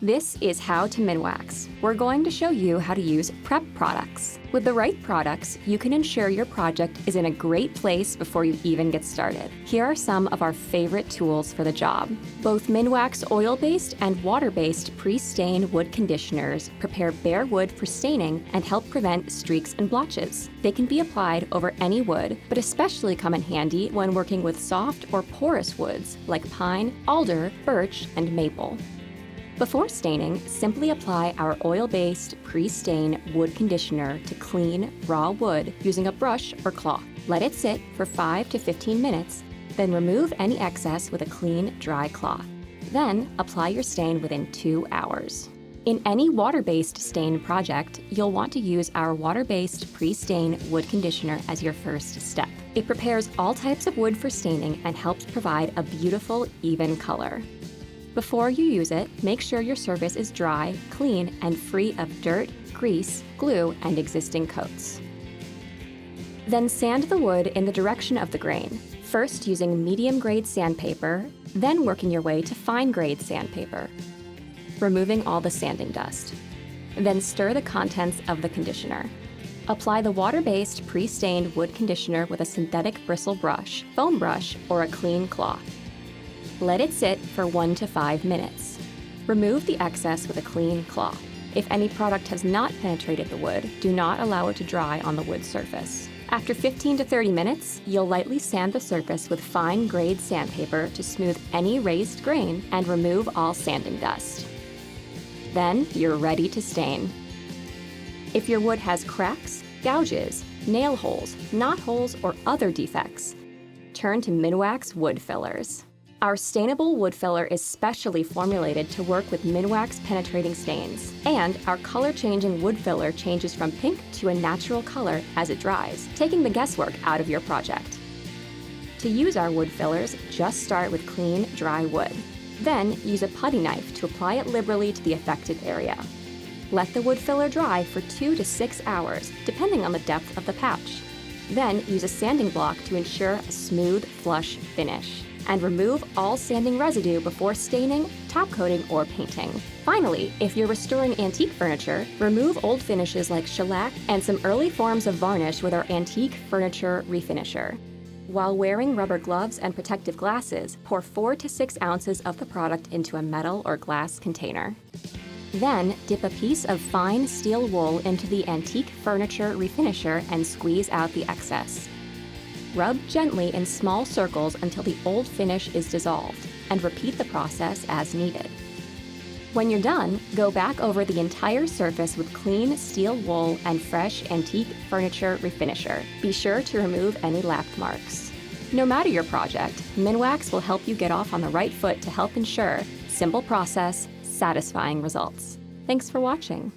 This is How to Minwax. We're going to show you how to use prep products. With the right products, you can ensure your project is in a great place before you even get started. Here are some of our favorite tools for the job. Both Minwax oil-based and water-based pre-stain wood conditioners prepare bare wood for staining and help prevent streaks and blotches. They can be applied over any wood, but especially come in handy when working with soft or porous woods like pine, alder, birch, and maple. Before staining, simply apply our oil-based pre-stain wood conditioner to clean, raw wood using a brush or cloth. Let it sit for 5 to 15 minutes, then remove any excess with a clean, dry cloth. Then, apply your stain within 2 hours. In any water-based stain project, you'll want to use our water-based pre-stain wood conditioner as your first step. It prepares all types of wood for staining and helps provide a beautiful, even color. Before you use it, make sure your surface is dry, clean, and free of dirt, grease, glue, and existing coats. Then sand the wood in the direction of the grain, first using medium-grade sandpaper, then working your way to fine-grade sandpaper, removing all the sanding dust. Then stir the contents of the conditioner. Apply the water-based pre-stained wood conditioner with a synthetic bristle brush, foam brush, or a clean cloth. Let it sit for 1 to 5 minutes. Remove the excess with a clean cloth. If any product has not penetrated the wood, do not allow it to dry on the wood surface. After 15 to 30 minutes, you'll lightly sand the surface with fine-grade sandpaper to smooth any raised grain and remove all sanding dust. Then you're ready to stain. If your wood has cracks, gouges, nail holes, knot holes, or other defects, turn to Minwax wood fillers. Our Stainable wood filler is specially formulated to work with Minwax penetrating stains, and our color-changing wood filler changes from pink to a natural color as it dries, taking the guesswork out of your project. To use our wood fillers, just start with clean, dry wood. Then use a putty knife to apply it liberally to the affected area. Let the wood filler dry for 2 to 6 hours, depending on the depth of the patch. Then use a sanding block to ensure a smooth, flush finish. And remove all sanding residue before staining, top coating, or painting. Finally, if you're restoring antique furniture, remove old finishes like shellac and some early forms of varnish with our Antique Furniture REFINISHER. While wearing rubber gloves and protective glasses, pour 4 to 6 ounces of the product into a metal or glass container. Then, dip a piece of fine steel wool into the Antique Furniture REFINISHER and squeeze out the excess. Rub gently in small circles until the old finish is dissolved, and repeat the process as needed. When you're done, go back over the entire surface with clean steel wool and fresh Antique Furniture REFINISHER. Be sure to remove any lap marks. No matter your project, Minwax will help you get off on the right foot to help ensure simple process, satisfying results. Thanks for watching.